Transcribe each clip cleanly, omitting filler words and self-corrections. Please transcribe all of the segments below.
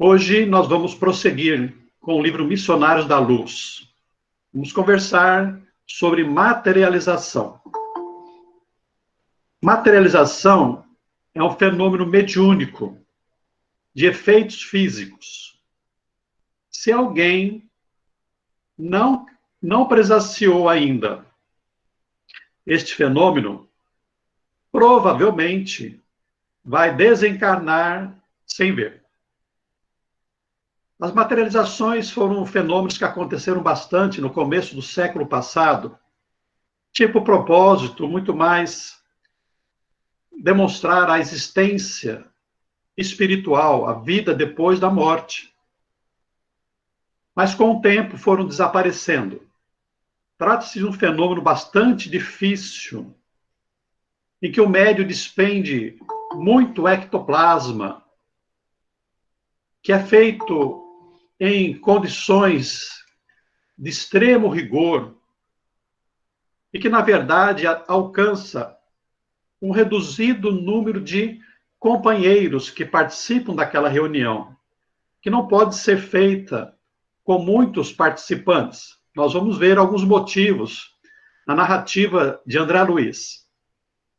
Hoje nós vamos prosseguir com o livro Missionários da Luz. Vamos conversar sobre materialização. Materialização é um fenômeno mediúnico de efeitos físicos. Se alguém não presenciou ainda este fenômeno, provavelmente vai desencarnar sem ver. As materializações foram fenômenos que aconteceram bastante no começo do século passado, tipo propósito, muito mais demonstrar a existência espiritual, a vida depois da morte. Mas com o tempo foram desaparecendo. Trata-se de um fenômeno bastante difícil, em que o médium despende muito ectoplasma, que é feito em condições de extremo rigor e que, na verdade, alcança um reduzido número de companheiros que participam daquela reunião, que não pode ser feita com muitos participantes. Nós vamos ver alguns motivos na narrativa de André Luiz.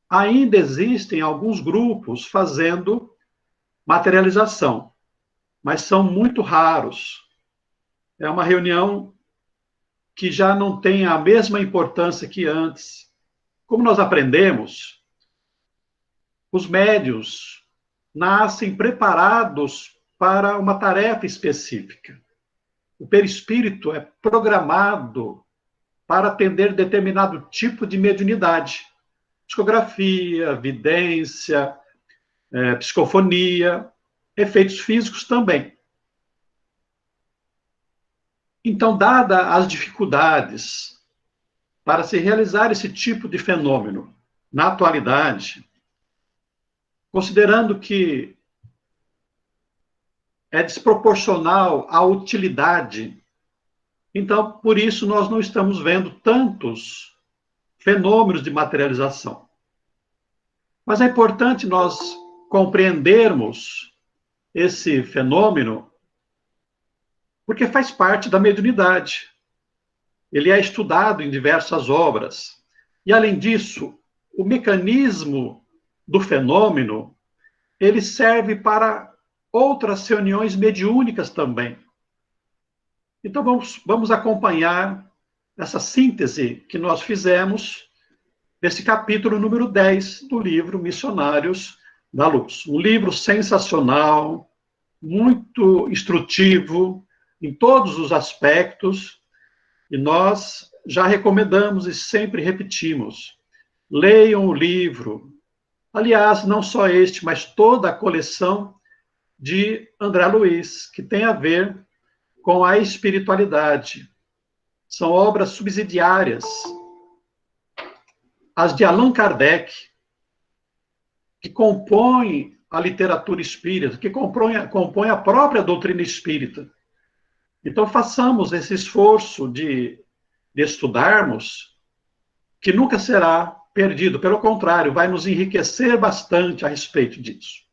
Ainda existem alguns grupos fazendo materialização, mas são muito raros. É uma reunião que já não tem a mesma importância que antes. Como nós aprendemos, os médiuns nascem preparados para uma tarefa específica. O perispírito é programado para atender determinado tipo de mediunidade. Psicografia, vidência, psicofonia, efeitos físicos também. Então, dadas as dificuldades para se realizar esse tipo de fenômeno na atualidade, considerando que é desproporcional à utilidade, então, por isso, nós não estamos vendo tantos fenômenos de materialização. Mas é importante nós compreendermos esse fenômeno, porque faz parte da mediunidade. Ele é estudado em diversas obras. E, além disso, o mecanismo do fenômeno, ele serve para outras reuniões mediúnicas também. Então, vamos acompanhar essa síntese que nós fizemos nesse capítulo número 10 do livro Missionários da Luz. Um livro sensacional, muito instrutivo em todos os aspectos, e nós já recomendamos e sempre repetimos: leiam o livro. Aliás, não só este, mas toda a coleção de André Luiz, que tem a ver com a espiritualidade. São obras subsidiárias. As de Allan Kardec, que compõem a literatura espírita, que compõem a própria doutrina espírita. Então, façamos esse esforço de estudarmos, que nunca será perdido. Pelo contrário, vai nos enriquecer bastante a respeito disso.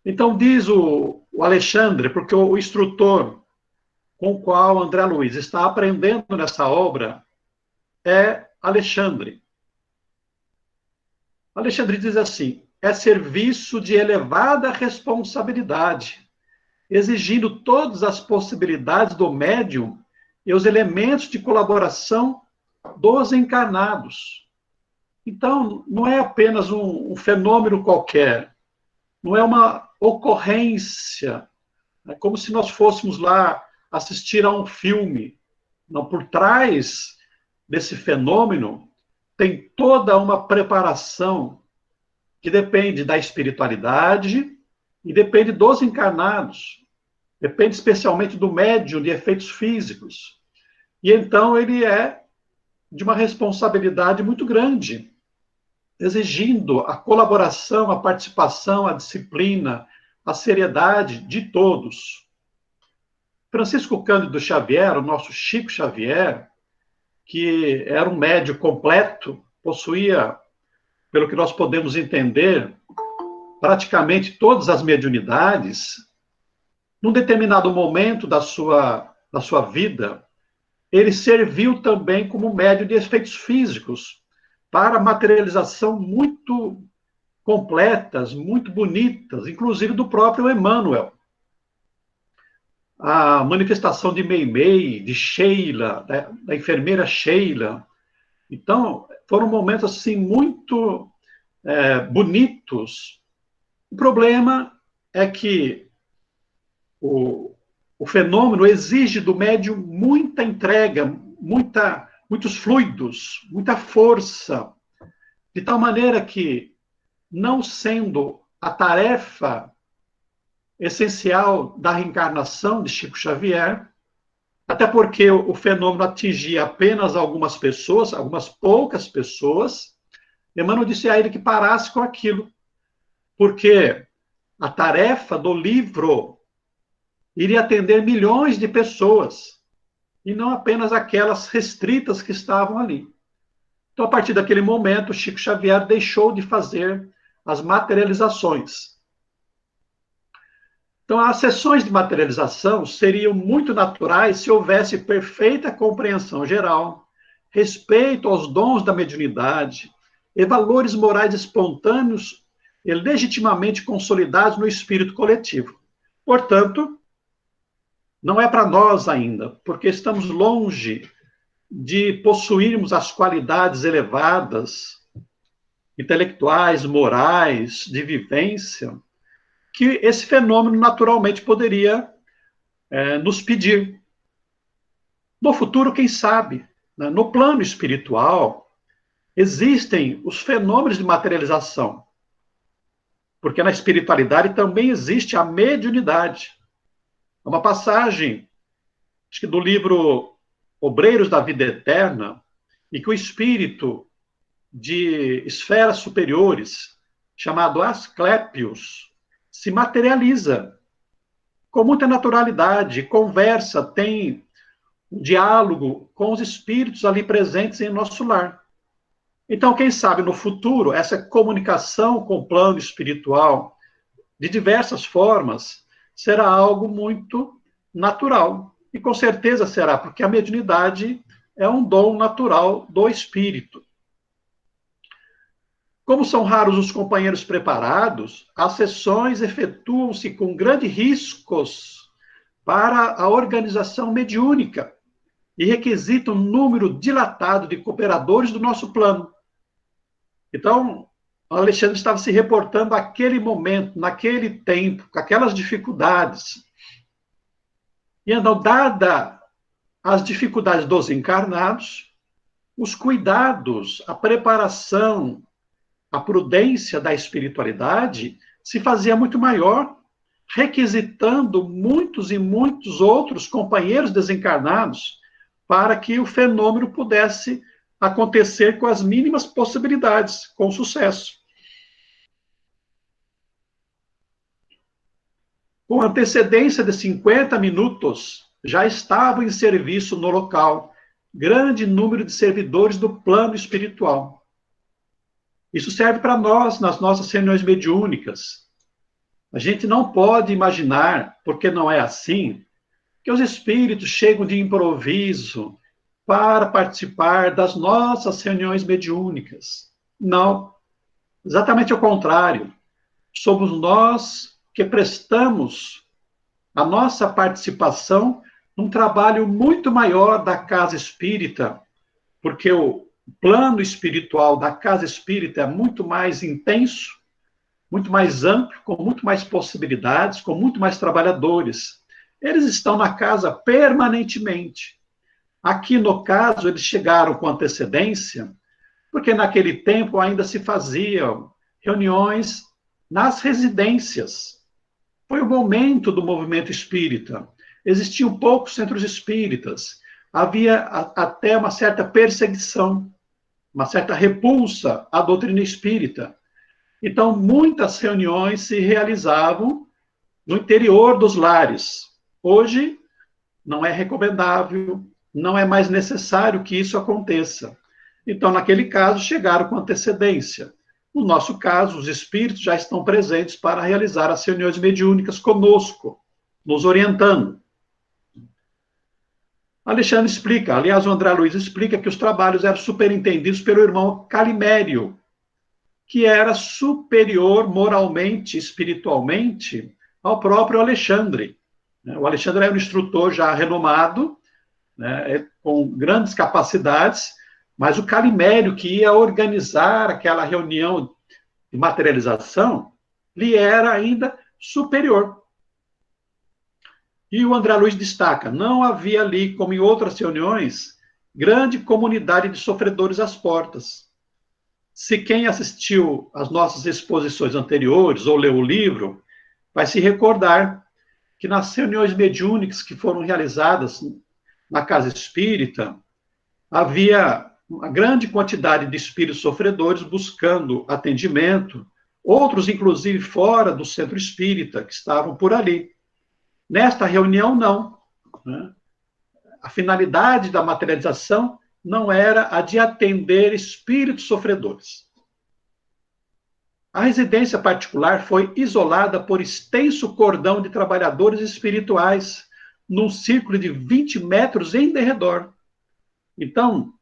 Então, diz o Alexandre, porque o instrutor com o qual André Luiz está aprendendo nessa obra é Alexandre. Alexandre diz assim: é serviço de elevada responsabilidade, exigindo todas as possibilidades do médium e os elementos de colaboração dos encarnados. Então, não é apenas um fenômeno qualquer, não é uma ocorrência, é como se nós fôssemos lá assistir a um filme. Não, por trás desse fenômeno tem toda uma preparação que depende da espiritualidade e depende dos encarnados. Depende especialmente do médium de efeitos físicos. E então ele é de uma responsabilidade muito grande, exigindo a colaboração, a participação, a disciplina, a seriedade de todos. Francisco Cândido Xavier, o nosso Chico Xavier, que era um médium completo, possuía, pelo que nós podemos entender, praticamente todas as mediunidades. num determinado momento da sua vida, ele serviu também como médio de efeitos físicos para materialização muito completas, muito bonitas, inclusive do próprio Emmanuel. A manifestação de Meimei, de Sheila, da enfermeira Sheila. Então, foram momentos assim muito bonitos. O problema é que o fenômeno exige do médium muita entrega, muitos fluidos, muita força, de tal maneira que, não sendo a tarefa essencial da reencarnação de Chico Xavier, até porque o fenômeno atingia apenas algumas pessoas, algumas poucas pessoas, Emmanuel disse a ele que parasse com aquilo, porque a tarefa do livro iria atender milhões de pessoas, e não apenas aquelas restritas que estavam ali. Então, a partir daquele momento, Chico Xavier deixou de fazer as materializações. Então, as sessões de materialização seriam muito naturais se houvesse perfeita compreensão geral, respeito aos dons da mediunidade e valores morais espontâneos e legitimamente consolidados no espírito coletivo. Portanto, não é para nós ainda, porque estamos longe de possuirmos as qualidades elevadas, intelectuais, morais, de vivência, que esse fenômeno naturalmente poderia nos pedir. No futuro, quem sabe, né? No plano espiritual, existem os fenômenos de materialização, porque na espiritualidade também existe a mediunidade. É uma passagem, acho que do livro Obreiros da Vida Eterna, e que o espírito de esferas superiores, chamado Asclépios, se materializa com muita naturalidade, conversa, tem um diálogo com os espíritos ali presentes em nosso lar. Então, quem sabe no futuro, essa comunicação com o plano espiritual, de diversas formas, será algo muito natural. E com certeza será, porque a mediunidade é um dom natural do espírito. Como são raros os companheiros preparados, as sessões efetuam-se com grandes riscos para a organização mediúnica e requisitam um número dilatado de cooperadores do nosso plano. Então, o Alexandre estava se reportando àquele momento, naquele tempo, com aquelas dificuldades. E então, dada as dificuldades dos encarnados, os cuidados, a preparação, a prudência da espiritualidade se fazia muito maior, requisitando muitos e muitos outros companheiros desencarnados para que o fenômeno pudesse acontecer com as mínimas possibilidades, com sucesso. Com antecedência de 50 minutos, já estavam em serviço no local grande número de servidores do plano espiritual. Isso serve para nós, nas nossas reuniões mediúnicas. A gente não pode imaginar, porque não é assim, que os espíritos chegam de improviso para participar das nossas reuniões mediúnicas. Não. Exatamente ao contrário. Somos nós que prestamos a nossa participação num trabalho muito maior da casa espírita, porque o plano espiritual da casa espírita é muito mais intenso, muito mais amplo, com muito mais possibilidades, com muito mais trabalhadores. Eles estão na casa permanentemente. Aqui, no caso, eles chegaram com antecedência, porque naquele tempo ainda se faziam reuniões nas residências. Foi o momento do movimento espírita. Existiam poucos centros espíritas. Havia até uma certa perseguição, uma certa repulsa à doutrina espírita. Então, muitas reuniões se realizavam no interior dos lares. Hoje, não é recomendável, não é mais necessário que isso aconteça. Então, naquele caso, chegaram com antecedência. No nosso caso, os espíritos já estão presentes para realizar as reuniões mediúnicas conosco. nos orientando. Alexandre explica, aliás, o André Luiz explica que os trabalhos eram superintendidos pelo irmão Calimério, que era superior moralmente, espiritualmente, ao próprio Alexandre. O Alexandre era um instrutor já renomado, né, com grandes capacidades, mas o Calimério, que ia organizar aquela reunião de materialização, lhe era ainda superior. E o André Luiz destaca, não havia ali, como em outras reuniões, grande comunidade de sofredores às portas. Se quem assistiu às nossas exposições anteriores ou leu o livro, vai se recordar que nas reuniões mediúnicas que foram realizadas na casa espírita, havia uma grande quantidade de espíritos sofredores buscando atendimento, outros, inclusive, fora do centro espírita, que estavam por ali. Nesta reunião, não. Né? A finalidade da materialização não era a de atender espíritos sofredores. A residência particular foi isolada por extenso cordão de trabalhadores espirituais, num círculo de 20 metros em derredor. Então,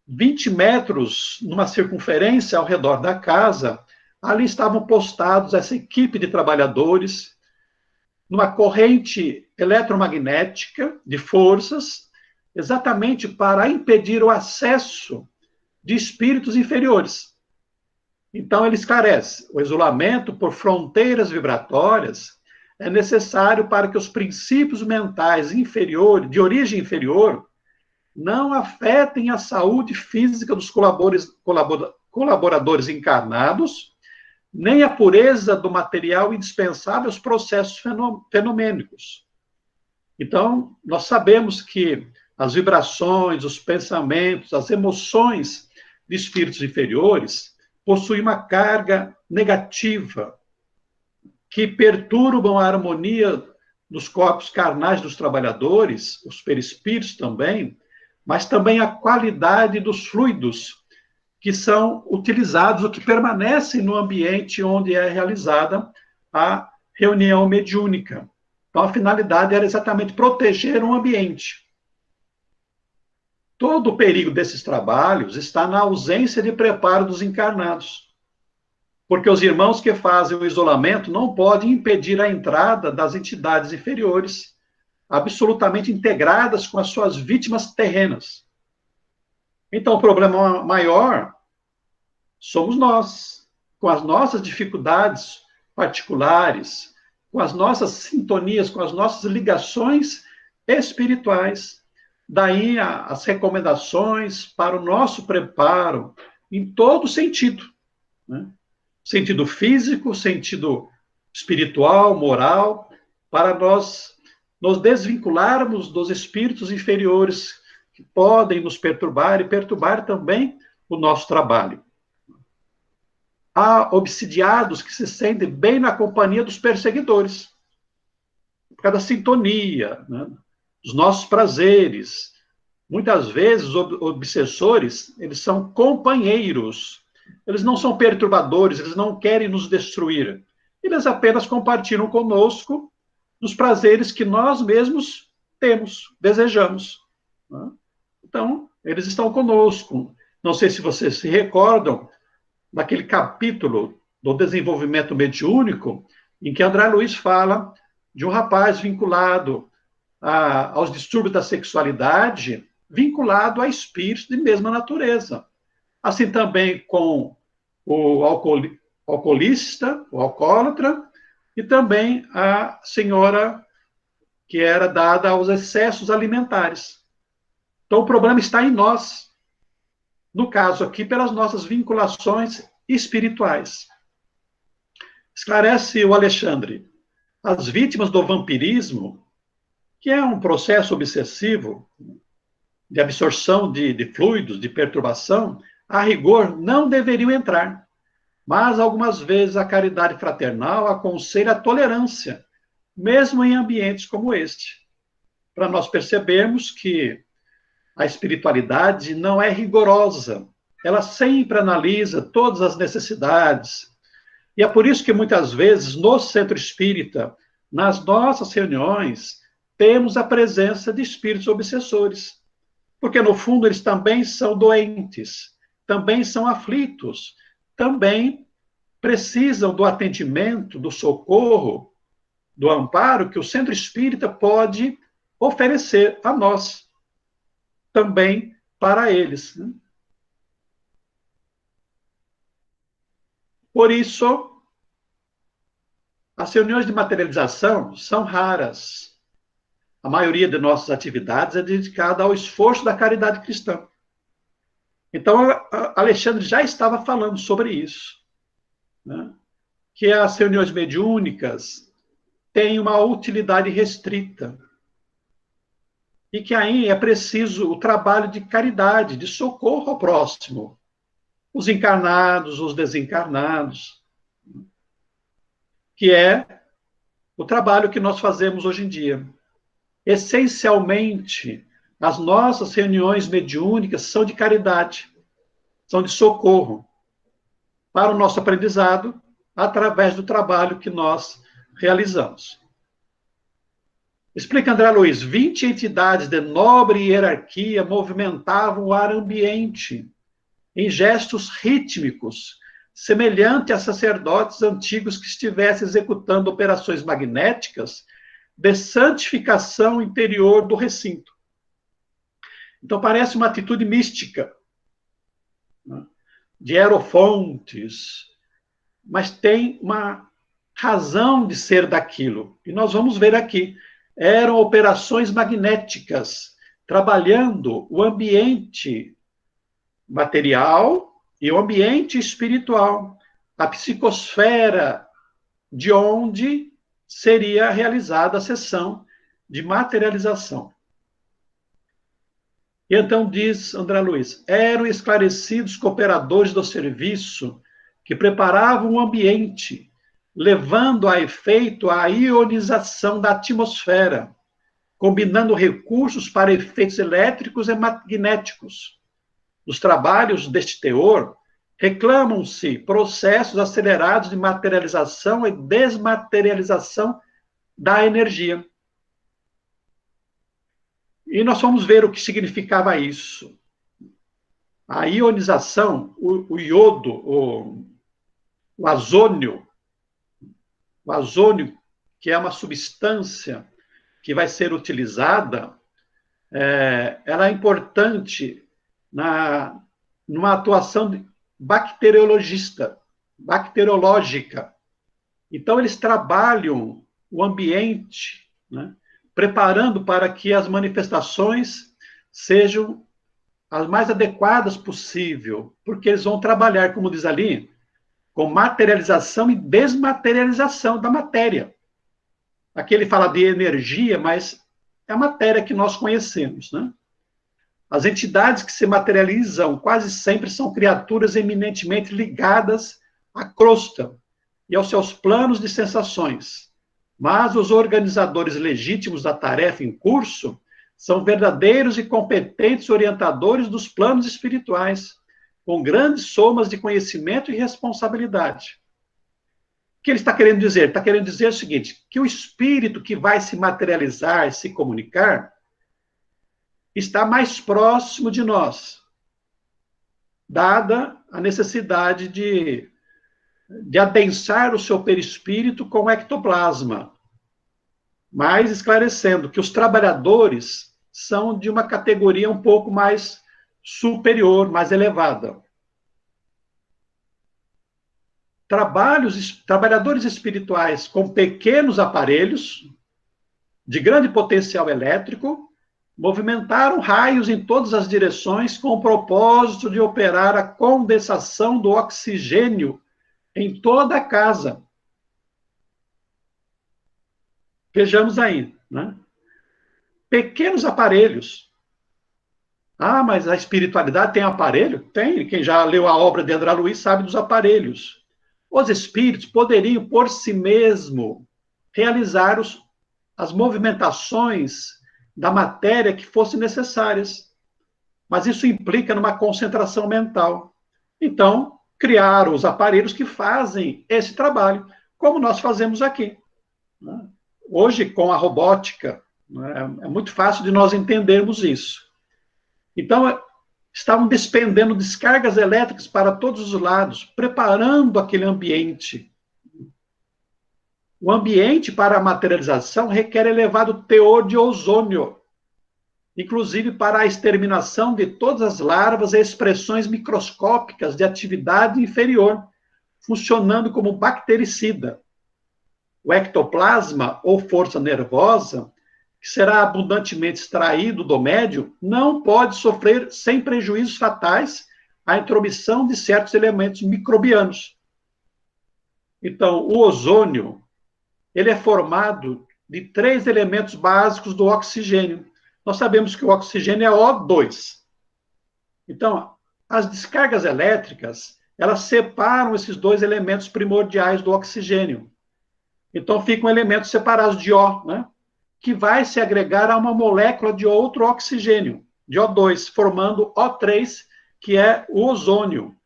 20 metros numa circunferência ao redor da casa, ali estavam postados essa equipe de trabalhadores, numa corrente eletromagnética de forças, exatamente para impedir o acesso de espíritos inferiores. Então, ele esclarece, o isolamento por fronteiras vibratórias é necessário para que os princípios mentais inferiores, de origem inferior, não afetem a saúde física dos colaboradores encarnados, nem a pureza do material indispensável aos processos fenomênicos. Então, nós sabemos que as vibrações, os pensamentos, as emoções de espíritos inferiores possuem uma carga negativa que perturbam a harmonia dos corpos carnais dos trabalhadores, os perispíritos também, mas também a qualidade dos fluidos que são utilizados ou que permanecem no ambiente onde é realizada a reunião mediúnica. Então, a finalidade era exatamente proteger o ambiente. Todo o perigo desses trabalhos está na ausência de preparo dos encarnados. Porque os irmãos que fazem o isolamento não podem impedir a entrada das entidades inferiores, absolutamente integradas com as suas vítimas terrenas. Então, o problema maior somos nós, com as nossas dificuldades particulares, com as nossas sintonias, com as nossas ligações espirituais. Daí as recomendações para o nosso preparo em todo sentido, né? Sentido físico, sentido espiritual, moral, para nós nos desvincularmos dos espíritos inferiores que podem nos perturbar e perturbar também o nosso trabalho. Há obsidiados que se sentem bem na companhia dos perseguidores, por causa da sintonia, né? Os nossos prazeres. Muitas vezes, os obsessores, eles são companheiros. Eles não são perturbadores, eles não querem nos destruir. Eles apenas compartilham conosco os prazeres que nós mesmos temos, desejamos. Né? Então, eles estão conosco. Não sei se vocês se recordam daquele capítulo do desenvolvimento mediúnico, em que André Luiz fala de um rapaz vinculado aos distúrbios da sexualidade, vinculado a espíritos de mesma natureza. Assim também com o alcoolista, o alcoólatra, e também a senhora que era dada aos excessos alimentares. Então, o problema está em nós. No caso aqui, pelas nossas vinculações espirituais. Esclarece o Alexandre. As vítimas do vampirismo, que é um processo obsessivo de absorção de fluidos, de perturbação, a rigor não deveriam entrar. Mas, algumas vezes, a caridade fraternal aconselha a tolerância, mesmo em ambientes como este, para nós percebermos que a espiritualidade não é rigorosa, ela sempre analisa todas as necessidades. E é por isso que, muitas vezes, no centro espírita, nas nossas reuniões, temos a presença de espíritos obsessores. Porque, no fundo, eles também são doentes, também são aflitos, também precisam do atendimento, do socorro, do amparo que o centro espírita pode oferecer a nós, também para eles. Por isso, as reuniões de materialização são raras. A maioria de nossas atividades é dedicada ao esforço da caridade cristã. Então, Alexandre já estava falando sobre isso, né? Que as reuniões mediúnicas têm uma utilidade restrita e que aí é preciso o trabalho de caridade, de socorro ao próximo, os encarnados, os desencarnados, que é o trabalho que nós fazemos hoje em dia. Essencialmente, as nossas reuniões mediúnicas são de caridade, são de socorro para o nosso aprendizado, através do trabalho que nós realizamos. Explica André Luiz, 20 entidades de nobre hierarquia movimentavam o ar ambiente em gestos rítmicos, semelhante a sacerdotes antigos que estivessem executando operações magnéticas de santificação interior do recinto. Então, parece uma atitude mística, né, de hierofontes, mas tem uma razão de ser daquilo. E nós vamos ver aqui. Eram operações magnéticas, trabalhando o ambiente material e o ambiente espiritual, a psicosfera de onde seria realizada a sessão de materialização. E então diz André Luiz, eram esclarecidos cooperadores do serviço que preparavam o ambiente, levando a efeito a ionização da atmosfera, combinando recursos para efeitos elétricos e magnéticos. Nos trabalhos deste teor, reclamam-se processos acelerados de materialização e desmaterialização da energia. E nós vamos ver o que significava isso. A ionização, o iodo, o azônio, que é uma substância que vai ser utilizada, ela é importante numa atuação bacteriológica. Então, eles trabalham o ambiente, né, preparando para que as manifestações sejam as mais adequadas possível, porque eles vão trabalhar, como diz ali, com materialização e desmaterialização da matéria. Aqui ele fala de energia, mas é a matéria que nós conhecemos, né? As entidades que se materializam quase sempre são criaturas eminentemente ligadas à crosta e aos seus planos de sensações. Mas os organizadores legítimos da tarefa em curso são verdadeiros e competentes orientadores dos planos espirituais, com grandes somas de conhecimento e responsabilidade. O que ele está querendo dizer? Está querendo dizer o seguinte, que o espírito que vai se materializar, se comunicar, está mais próximo de nós, dada a necessidade de adensar o seu perispírito com o ectoplasma, mas esclarecendo que os trabalhadores são de uma categoria um pouco mais superior, mais elevada. Trabalhadores espirituais com pequenos aparelhos, de grande potencial elétrico, movimentaram raios em todas as direções com o propósito de operar a condensação do oxigênio em toda a casa. Vejamos aí, né? Pequenos aparelhos. Ah, mas a espiritualidade tem aparelho? Tem. Quem já leu a obra de André Luiz sabe dos aparelhos. Os espíritos poderiam, por si mesmo, realizar as movimentações da matéria que fossem necessárias. Mas isso implica numa concentração mental. Então, criaram os aparelhos que fazem esse trabalho, como nós fazemos aqui. hoje, com a robótica, né, é muito fácil de nós entendermos isso. Então, estavam despendendo descargas elétricas para todos os lados, preparando aquele ambiente. O ambiente para a materialização requer elevado teor de ozônio, inclusive para a exterminação de todas as larvas e expressões microscópicas de atividade inferior, funcionando como bactericida. O ectoplasma, ou força nervosa, que será abundantemente extraído do médium, não pode sofrer sem prejuízos fatais a intromissão de certos elementos microbianos. Então, o ozônio, ele é formado de 3 elementos básicos do oxigênio. Nós sabemos que o oxigênio é O2. Então, as descargas elétricas, elas separam esses 2 elementos primordiais do oxigênio. Então, ficam elementos separados de O, né? Que vai se agregar a uma molécula de outro oxigênio, de O2, formando O3, que é o ozônio.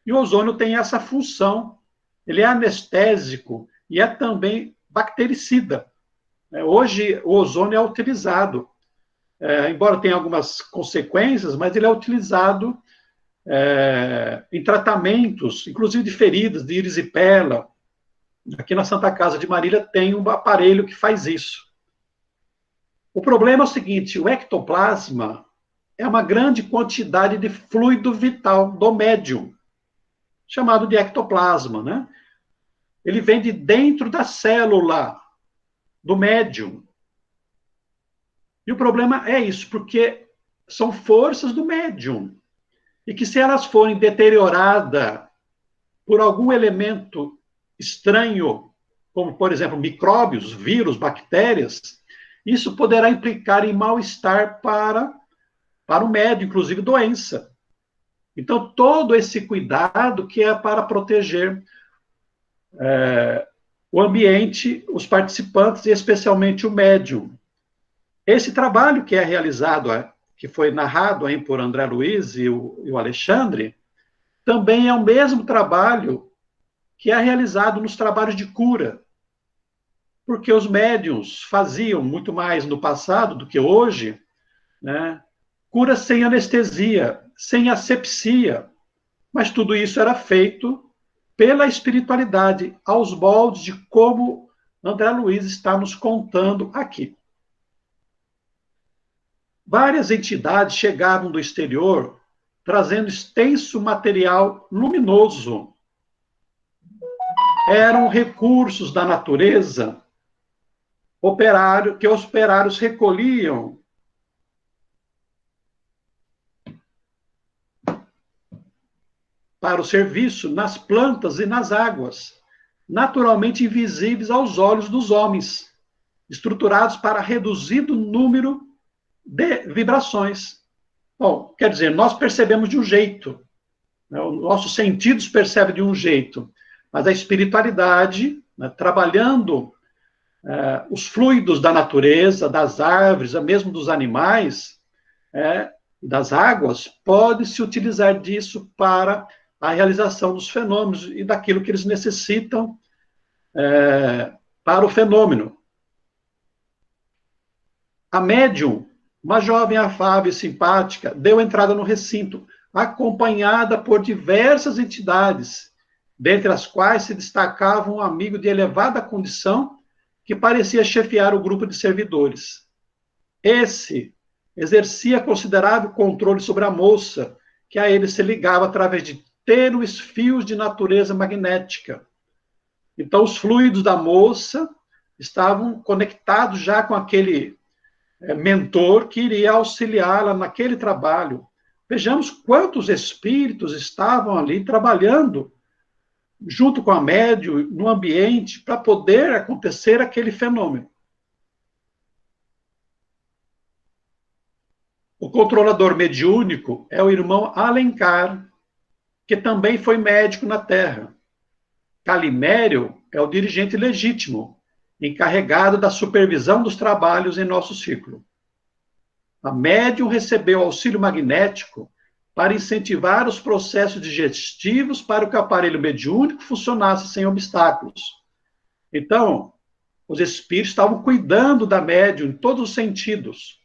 E o ozônio tem essa função, ele é anestésico e é também bactericida. Hoje, o ozônio é utilizado, embora tenha algumas consequências, mas ele é utilizado em tratamentos, inclusive de feridas, de erisipela. Aqui na Santa Casa de Marília tem um aparelho que faz isso. O problema é o seguinte, o ectoplasma é uma grande quantidade de fluido vital do médium, chamado de ectoplasma, né? Ele vem de dentro da célula do médium. E o problema é isso, porque são forças do médium. E que se elas forem deterioradas por algum elemento estranho, como, por exemplo, micróbios, vírus, bactérias, isso poderá implicar em mal-estar para o médium, inclusive doença. Então, todo esse cuidado que é para proteger o ambiente, os participantes e especialmente o médium. Esse trabalho que é realizado, que foi narrado aí por André Luiz e o Alexandre, também é o mesmo trabalho que é realizado nos trabalhos de cura, porque os médiuns faziam muito mais no passado do que hoje, né? Cura sem anestesia, sem asepsia, mas tudo isso era feito pela espiritualidade, aos moldes de como André Luiz está nos contando aqui. Várias entidades chegavam do exterior trazendo extenso material luminoso. Eram recursos da natureza que os operários recolhiam para o serviço nas plantas e nas águas, naturalmente invisíveis aos olhos dos homens, estruturados para reduzido número de vibrações. Bom, quer dizer, nós percebemos de um jeito, né? Os nossos sentidos percebem de um jeito, mas a espiritualidade, né, trabalhando os fluidos da natureza, das árvores, mesmo dos animais, das águas, pode se utilizar disso para a realização dos fenômenos e daquilo que eles necessitam para o fenômeno. A médium, uma jovem afável e simpática, deu entrada no recinto, acompanhada por diversas entidades, dentre as quais se destacava um amigo de elevada condição que parecia chefiar o grupo de servidores. Esse exercia considerável controle sobre a moça, que a ele se ligava através de tênues fios de natureza magnética. Então, os fluidos da moça estavam conectados já com aquele mentor que iria auxiliá-la naquele trabalho. Vejamos quantos espíritos estavam ali trabalhando junto com a médium, no ambiente, para poder acontecer aquele fenômeno. O controlador mediúnico é o irmão Alencar, que também foi médico na Terra. Calimério é o dirigente legítimo, encarregado da supervisão dos trabalhos em nosso ciclo. A médium recebeu auxílio magnético para incentivar os processos digestivos para que o aparelho mediúnico funcionasse sem obstáculos. Então, Os espíritos estavam cuidando da médium em todos os sentidos.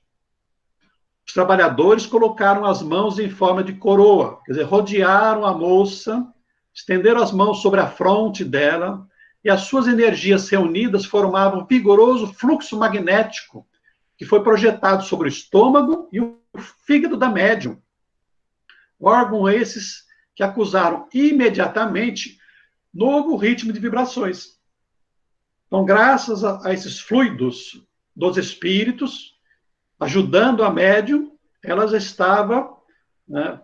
Os trabalhadores colocaram as mãos em forma de coroa, quer dizer, rodearam a moça, estenderam as mãos sobre a fronte dela, e as suas energias reunidas formavam um vigoroso fluxo magnético que foi projetado sobre o estômago e o fígado da médium. Órgãos esses que acusaram imediatamente novo ritmo de vibrações. Então, graças a esses fluidos dos espíritos, ajudando a médium, ela já estava, né,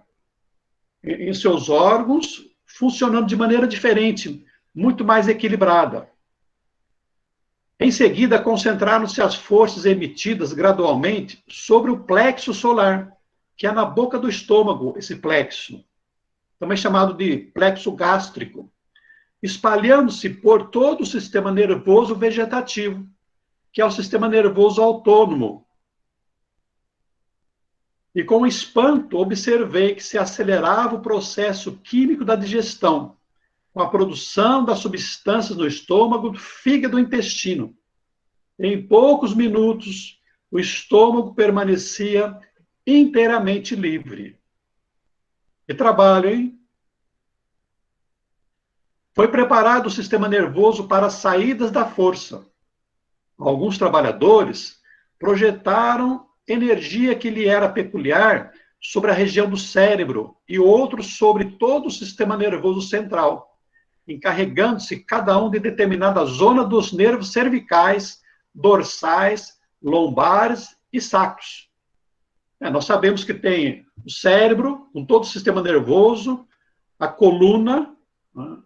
em seus órgãos, funcionando de maneira diferente, muito mais equilibrada. Em seguida, concentraram-se as forças emitidas gradualmente sobre o plexo solar, que é na boca do estômago, esse plexo, também chamado de plexo gástrico, espalhando-se por todo o sistema nervoso vegetativo, que é o sistema nervoso autônomo. E com espanto observei que se acelerava o processo químico da digestão, com a produção das substâncias no estômago, fígado e intestino. Em poucos minutos, o estômago permanecia inteiramente livre. Que trabalho, hein? Foi preparado o sistema nervoso para as saídas da força. Alguns trabalhadores projetaram energia que lhe era peculiar sobre a região do cérebro e outros sobre todo o sistema nervoso central, encarregando-se cada um de determinada zona dos nervos cervicais, dorsais, lombares e sacros. Nós sabemos que tem o cérebro, com todo o sistema nervoso, a coluna, né,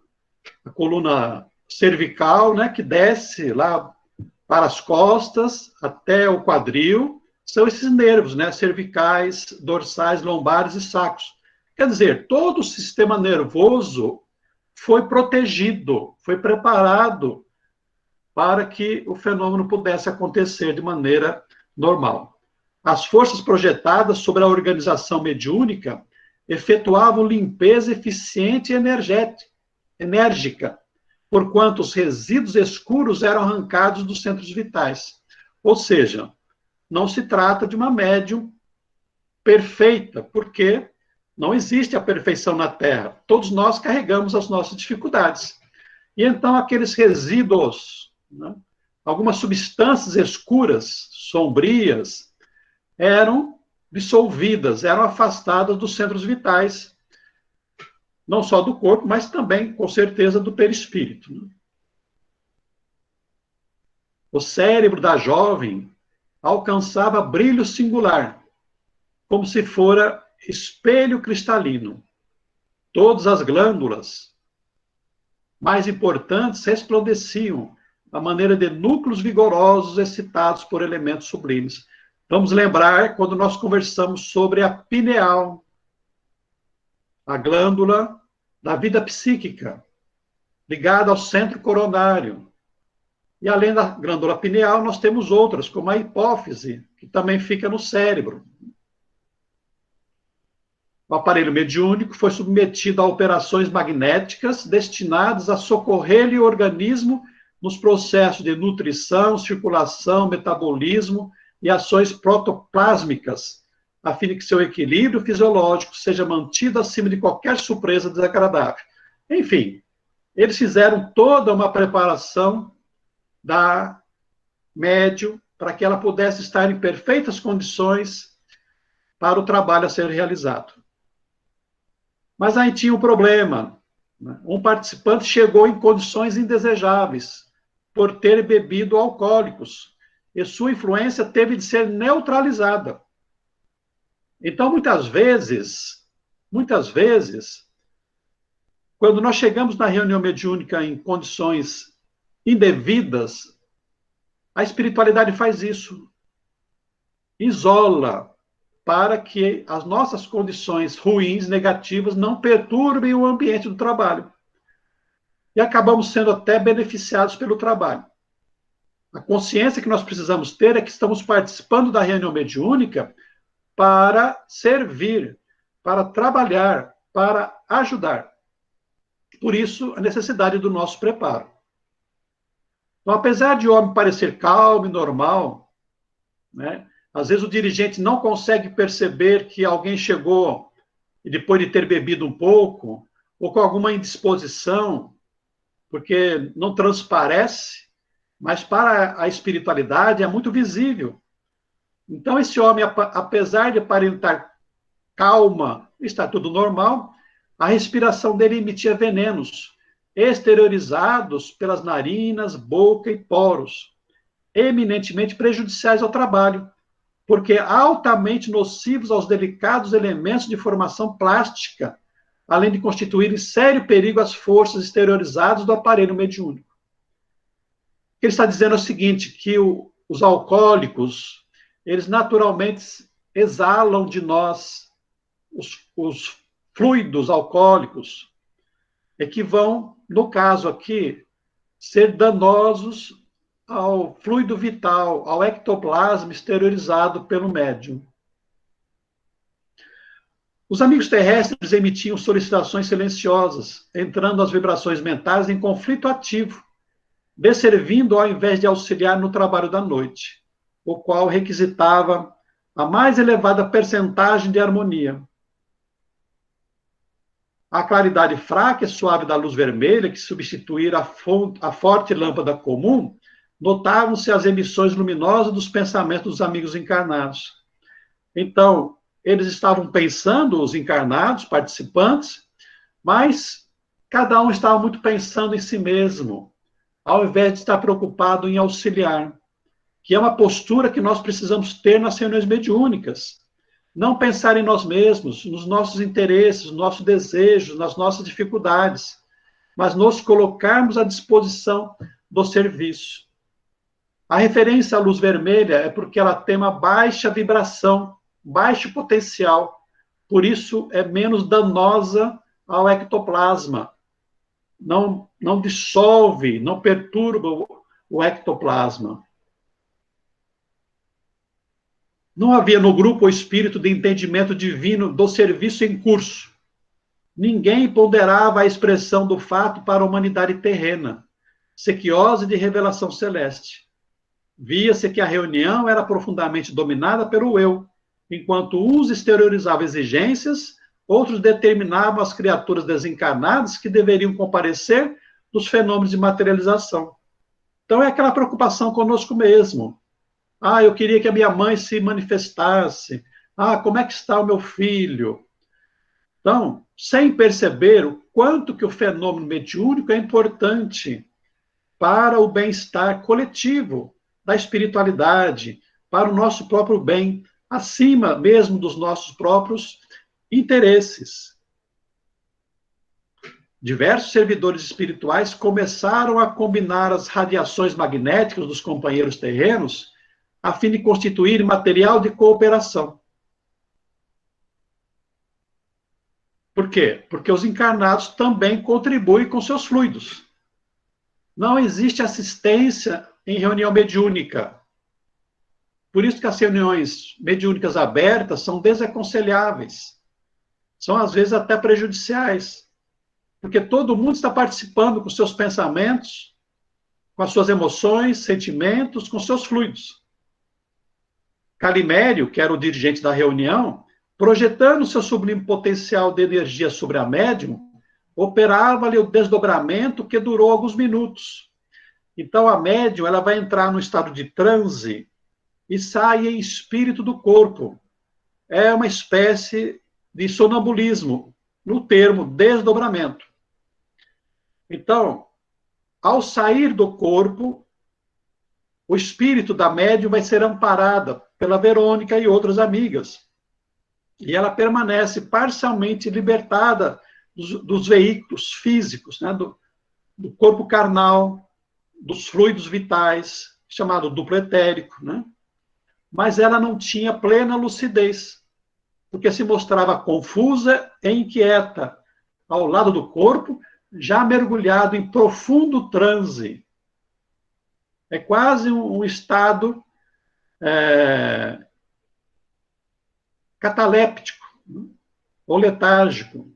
a coluna cervical, né, que desce lá para as costas até o quadril, são esses nervos, né, cervicais, dorsais, lombares e sacros. Quer dizer, todo o sistema nervoso foi protegido, foi preparado para que o fenômeno pudesse acontecer de maneira normal. As forças projetadas sobre a organização mediúnica efetuavam limpeza eficiente e enérgica, porquanto os resíduos escuros eram arrancados dos centros vitais. Ou seja, não se trata de uma médium perfeita, porque não existe a perfeição na Terra. Todos nós carregamos as nossas dificuldades. E então aqueles resíduos, né, algumas substâncias escuras, sombrias, eram dissolvidas, eram afastadas dos centros vitais, não só do corpo, mas também, com certeza, do perispírito. Né? O cérebro da jovem alcançava brilho singular, como se fora espelho cristalino. Todas as glândulas mais importantes resplandeciam à maneira de núcleos vigorosos excitados por elementos sublimes. Vamos lembrar quando nós conversamos sobre a pineal, a glândula da vida psíquica, ligada ao centro coronário. E além da glândula pineal, nós temos outras, como a hipófise, que também fica no cérebro. O aparelho mediúnico foi submetido a operações magnéticas destinadas a socorrer-lhe o organismo nos processos de nutrição, circulação, metabolismo e ações protoplásmicas, a fim de que seu equilíbrio fisiológico seja mantido acima de qualquer surpresa desagradável. Enfim, eles fizeram toda uma preparação da médium para que ela pudesse estar em perfeitas condições para o trabalho a ser realizado. Mas aí tinha um problema. Um participante chegou em condições indesejáveis por ter bebido alcoólicos e sua influência teve de ser neutralizada. Então, muitas vezes, quando nós chegamos na reunião mediúnica em condições indevidas, a espiritualidade faz isso. Isola, para que as nossas condições ruins, negativas, não perturbem o ambiente do trabalho. E acabamos sendo até beneficiados pelo trabalho. A consciência que nós precisamos ter é que estamos participando da reunião mediúnica para servir, para trabalhar, para ajudar. Por isso, a necessidade do nosso preparo. Então, apesar de o homem parecer calmo e normal, né, às vezes o dirigente não consegue perceber que alguém chegou e depois de ter bebido um pouco, ou com alguma indisposição, porque não transparece, mas para a espiritualidade é muito visível. Então, esse homem, apesar de aparentar calma, está tudo normal, a respiração dele emitia venenos, exteriorizados pelas narinas, boca e poros, eminentemente prejudiciais ao trabalho, porque altamente nocivos aos delicados elementos de formação plástica, além de constituírem sério perigo às forças exteriorizadas do aparelho mediúnico. O que ele está dizendo é o seguinte, que os alcoólicos, eles naturalmente exalam de nós os fluidos alcoólicos, que vão, no caso aqui, ser danosos ao fluido vital, ao ectoplasma exteriorizado pelo médium. Os amigos terrestres emitiam solicitações silenciosas, entrando as vibrações mentais em conflito ativo, desservindo ao invés de auxiliar no trabalho da noite, o qual requisitava a mais elevada percentagem de harmonia. A claridade fraca e suave da luz vermelha, que substituíra a forte lâmpada comum, notavam-se as emissões luminosas dos pensamentos dos amigos encarnados. Então, eles estavam pensando, os encarnados, participantes, mas cada um estava muito pensando em si mesmo, ao invés de estar preocupado em auxiliar, que é uma postura que nós precisamos ter nas reuniões mediúnicas. Não pensar em nós mesmos, nos nossos interesses, nos nossos desejos, nas nossas dificuldades, mas nos colocarmos à disposição do serviço. A referência à luz vermelha é porque ela tem uma baixa vibração, baixo potencial, por isso é menos danosa ao ectoplasma. Não dissolve, não perturba o ectoplasma. Não havia no grupo o espírito de entendimento divino do serviço em curso. Ninguém ponderava a expressão do fato para a humanidade terrena, sequiosa de revelação celeste. Via-se que a reunião era profundamente dominada pelo eu, enquanto uns exteriorizavam exigências, outros determinavam as criaturas desencarnadas que deveriam comparecer dos fenômenos de materialização. Então é aquela preocupação conosco mesmo. Ah, eu queria que a minha mãe se manifestasse. Ah, como é que está o meu filho? Então, sem perceber o quanto que o fenômeno mediúnico é importante para o bem-estar coletivo da espiritualidade, para o nosso próprio bem, acima mesmo dos nossos próprios interesses. Diversos servidores espirituais começaram a combinar as radiações magnéticas dos companheiros terrenos a fim de constituir material de cooperação. Por quê? Porque os encarnados também contribuem com seus fluidos. Não existe assistência em reunião mediúnica. Por isso que as reuniões mediúnicas abertas são desaconselháveis. São, às vezes, até prejudiciais. Porque todo mundo está participando com seus pensamentos, com as suas emoções, sentimentos, com seus fluidos. Calimério, que era o dirigente da reunião, projetando seu sublime potencial de energia sobre a médium, operava-lhe o desdobramento que durou alguns minutos. Então, a médium ela vai entrar no estado de transe e sai em espírito do corpo. É uma espécie de sonambulismo, no termo desdobramento. Então, ao sair do corpo, o espírito da médium vai ser amparada pela Verônica e outras amigas. E ela permanece parcialmente libertada dos veículos físicos, né, do corpo carnal, dos fluidos vitais, chamado duplo etérico, né? Mas ela não tinha plena lucidez, porque se mostrava confusa e inquieta ao lado do corpo, já mergulhado em profundo transe. É quase um estado cataléptico, ou letárgico.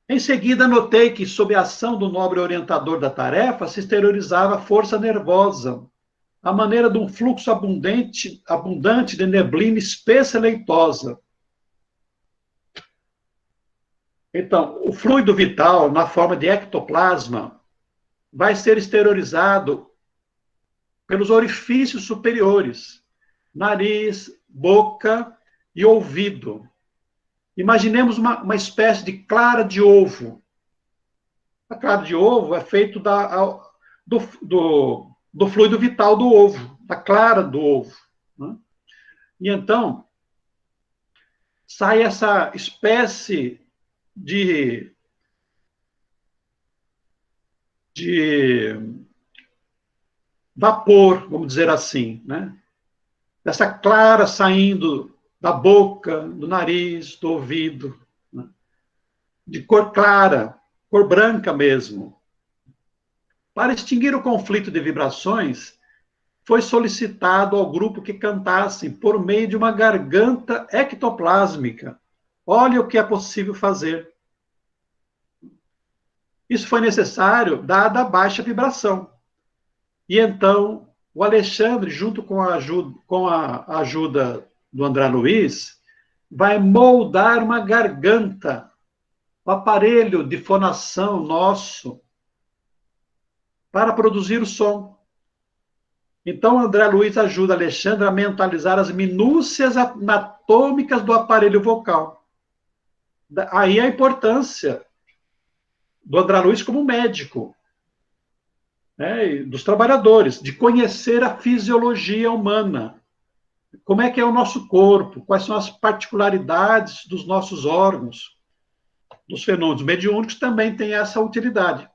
Em seguida, notei que, sob a ação do nobre orientador da tarefa, se exteriorizava a força nervosa, à maneira de um fluxo abundante de neblina espessa e leitosa. Então, o fluido vital, na forma de ectoplasma, vai ser exteriorizado pelos orifícios superiores, nariz, boca e ouvido. Imaginemos uma espécie de clara de ovo. A clara de ovo é feito do fluido vital do ovo, da clara do ovo. Né? E então, sai essa espécie de vapor, vamos dizer assim, né? Dessa clara saindo da boca, do nariz, do ouvido, né? De cor clara, cor branca mesmo. Para extinguir o conflito de vibrações, foi solicitado ao grupo que cantassem por meio de uma garganta ectoplásmica. Olha o que é possível fazer. Isso foi necessário, dada a baixa vibração. E então, o Alexandre, junto com a ajuda do André Luiz, vai moldar uma garganta, o aparelho de fonação nosso, para produzir o som. Então, André Luiz ajuda Alexandre a mentalizar as minúcias anatômicas do aparelho vocal. Aí a importância do André Luiz como médico, né, dos trabalhadores, de conhecer a fisiologia humana. Como é que é o nosso corpo, quais são as particularidades dos nossos órgãos. Dos fenômenos mediúnicos também tem essa utilidade.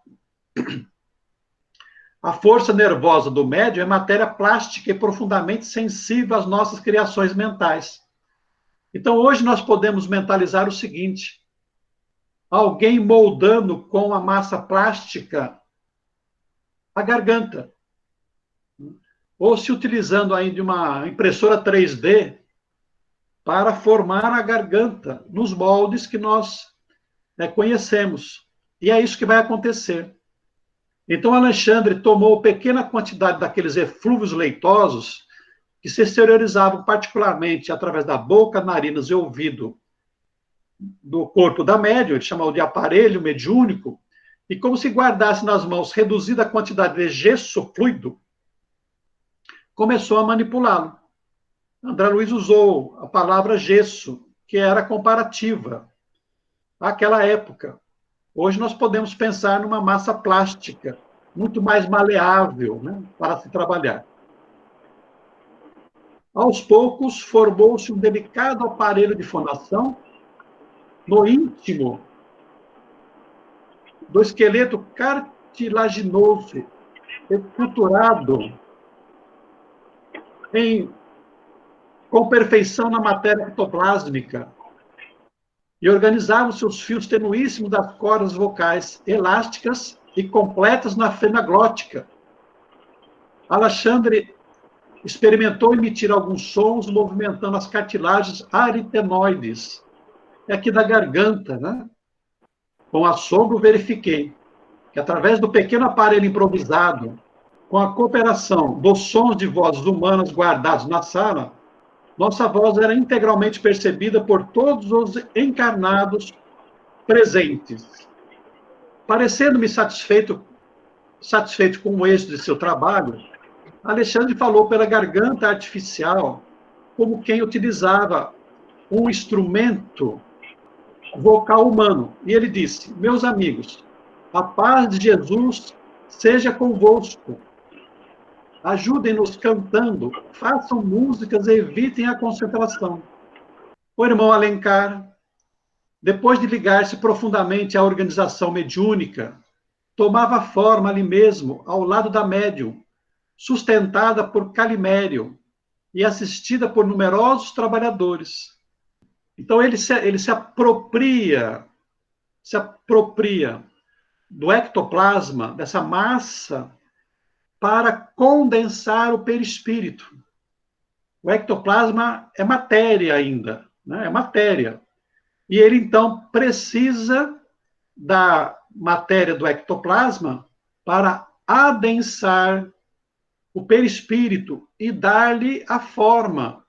A força nervosa do médium é matéria plástica e profundamente sensível às nossas criações mentais. Então, hoje nós podemos mentalizar o seguinte: alguém moldando com a massa plástica a garganta, ou se utilizando ainda de uma impressora 3D para formar a garganta nos moldes que nós conhecemos. E é isso que vai acontecer. Então, Alexandre tomou pequena quantidade daqueles eflúvios leitosos que se exteriorizavam particularmente através da boca, narinas e ouvido do corpo da médium, ele chamou de aparelho mediúnico, e como se guardasse nas mãos reduzida quantidade de gesso fluido, começou a manipulá-lo. André Luiz usou a palavra gesso, que era comparativa àquela época. Hoje nós podemos pensar numa massa plástica, muito mais maleável, né, para se trabalhar. Aos poucos, formou-se um delicado aparelho de fonação no íntimo do esqueleto cartilaginoso, estruturado com perfeição na matéria ectoplásmica, e organizavam-se os fios tenuíssimos das cordas vocais, elásticas e completas na fenda glótica. Alexandre experimentou emitir alguns sons movimentando as cartilagens aritenoides, aqui da garganta, né? Com assombro verifiquei que, através do pequeno aparelho improvisado, com a cooperação dos sons de vozes humanas guardados na sala, nossa voz era integralmente percebida por todos os encarnados presentes. Parecendo-me satisfeito com o êxito de seu trabalho, Alexandre falou pela garganta artificial como quem utilizava um instrumento vocal humano. E ele disse: meus amigos, a paz de Jesus seja convosco. Ajudem-nos cantando, façam músicas e evitem a concentração. O irmão Alencar, depois de ligar-se profundamente à organização mediúnica, tomava forma ali mesmo, ao lado da médium, sustentada por Calimério e assistida por numerosos trabalhadores. Então ele se apropria do ectoplasma, dessa massa, para condensar o perispírito. O ectoplasma é matéria ainda, né? É matéria. E ele, então, precisa da matéria do ectoplasma para adensar o perispírito e dar-lhe a forma.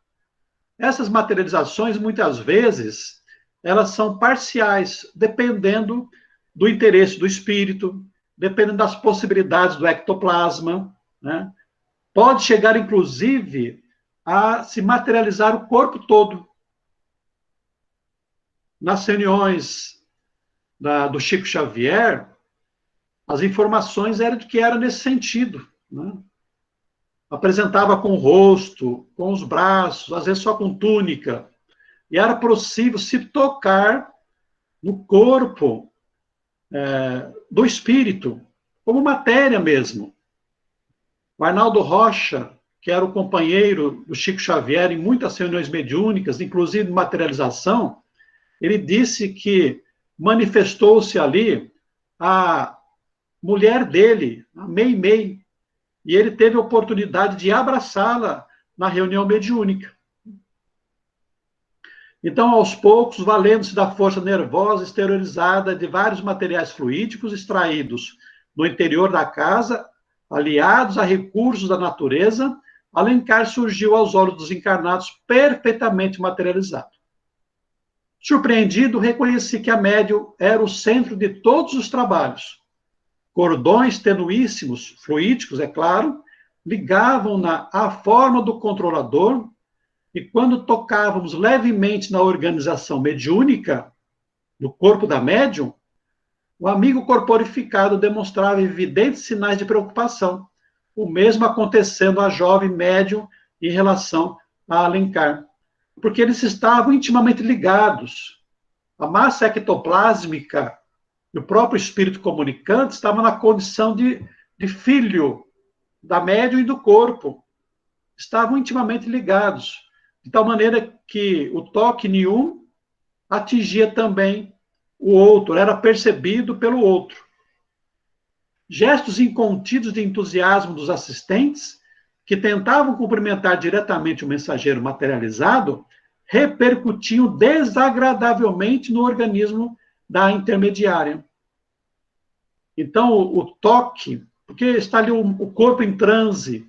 Essas materializações, muitas vezes, elas são parciais, dependendo do interesse do espírito, dependendo das possibilidades do ectoplasma, né? Pode chegar, inclusive, a se materializar o corpo todo. Nas reuniões do Chico Xavier, as informações eram de que era nesse sentido, né? Apresentava com o rosto, com os braços, às vezes só com túnica, e era possível se tocar no corpo do espírito, como matéria mesmo. O Arnaldo Rocha, que era o companheiro do Chico Xavier em muitas reuniões mediúnicas, inclusive materialização, ele disse que manifestou-se ali a mulher dele, a Mei, e ele teve a oportunidade de abraçá-la na reunião mediúnica. Então, aos poucos, valendo-se da força nervosa exteriorizada de vários materiais fluídicos extraídos no interior da casa, aliados a recursos da natureza, Alencar surgiu aos olhos dos encarnados perfeitamente materializado. Surpreendido, reconheci que a médium era o centro de todos os trabalhos. Cordões tenuíssimos, fluídicos, é claro, ligavam-na à forma do controlador, e quando tocávamos levemente na organização mediúnica, no corpo da médium, o amigo corporificado demonstrava evidentes sinais de preocupação, o mesmo acontecendo à jovem médium em relação a Alencar, porque eles estavam intimamente ligados. A massa ectoplásmica e o próprio espírito comunicante estavam na condição de filho da médium e do corpo. Estavam intimamente ligados, de tal maneira que o toque nenhum atingia também o outro, era percebido pelo outro. Gestos incontidos de entusiasmo dos assistentes, que tentavam cumprimentar diretamente o mensageiro materializado, repercutiam desagradavelmente no organismo da intermediária. Então, o toque, porque está ali o corpo em transe,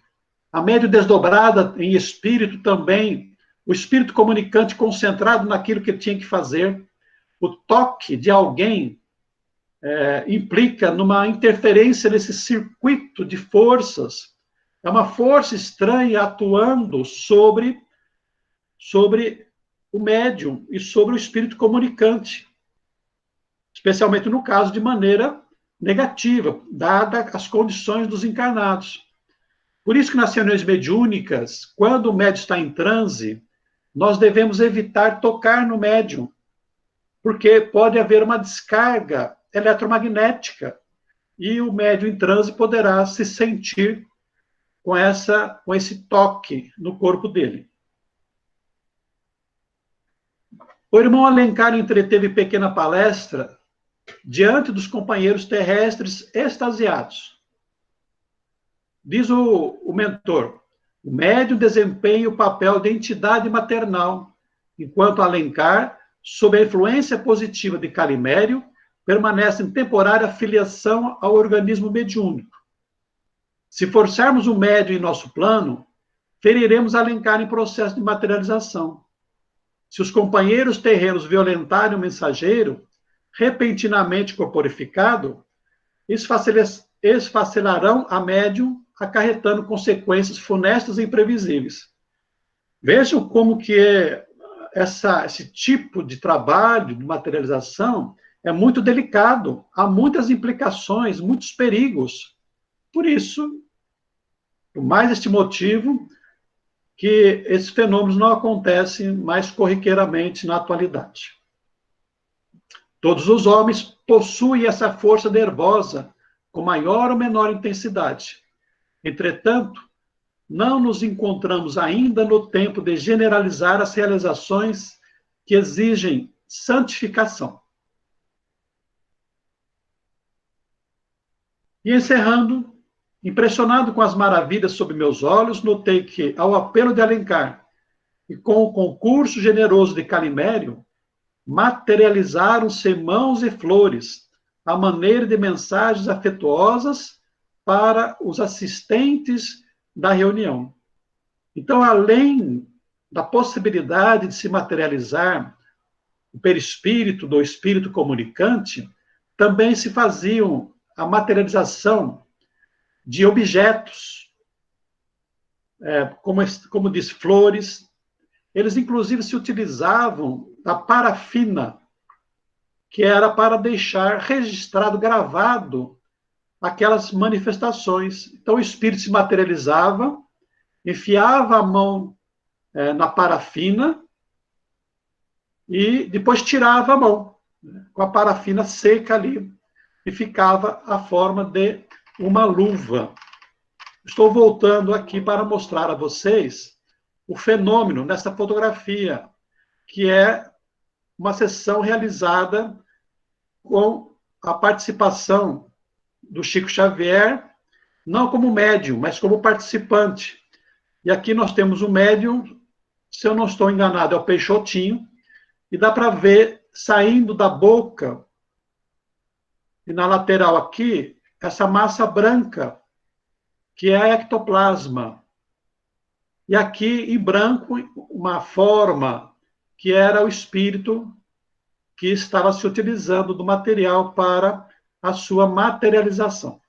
a médium desdobrada em espírito também, o espírito comunicante concentrado naquilo que tinha que fazer. O toque de alguém implica numa interferência nesse circuito de forças. É uma força estranha atuando sobre o médium e sobre o espírito comunicante, especialmente no caso de maneira negativa, dada as condições dos encarnados. Por isso que nas reuniões mediúnicas, quando o médium está em transe, nós devemos evitar tocar no médium, porque pode haver uma descarga eletromagnética e o médium em transe poderá se sentir com esse toque no corpo dele. O irmão Alencar entreteve pequena palestra diante dos companheiros terrestres extasiados. Diz o mentor, o médium desempenha o papel de entidade maternal, enquanto Alencar, sob a influência positiva de Calimério, permanece em temporária filiação ao organismo mediúnico. Se forçarmos o médium em nosso plano, feriremos Alencar em processo de materialização. Se os companheiros terrenos violentarem o mensageiro, repentinamente corporificado, esfacelarão a médium, acarretando consequências funestas e imprevisíveis. Vejam como que esse tipo de trabalho de materialização é muito delicado, há muitas implicações, muitos perigos. Por isso, por mais este motivo, que esses fenômenos não acontecem mais corriqueiramente na atualidade. Todos os homens possuem essa força nervosa, com maior ou menor intensidade. Entretanto, não nos encontramos ainda no tempo de generalizar as realizações que exigem santificação. E encerrando, impressionado com as maravilhas sob meus olhos, notei que, ao apelo de Alencar e com o concurso generoso de Calimério, materializaram-se mãos e flores, a maneira de mensagens afetuosas para os assistentes da reunião. Então, além da possibilidade de se materializar o perispírito do espírito comunicante, também se faziam a materialização de objetos, como diz, flores. Eles, inclusive, se utilizavam da parafina, que era para deixar registrado, gravado, aquelas manifestações. Então, o espírito se materializava, enfiava a mão na parafina e depois tirava a mão, com a parafina seca ali, e ficava a forma de uma luva. Estou voltando aqui para mostrar a vocês o fenômeno nessa fotografia, que é uma sessão realizada com a participação do Chico Xavier, não como médium, mas como participante. E aqui nós temos o médium, se eu não estou enganado, é o Peixotinho, e dá para ver saindo da boca, e na lateral aqui, essa massa branca, que é ectoplasma. E aqui, em branco, uma forma que era o espírito que estava se utilizando do material para a sua materialização.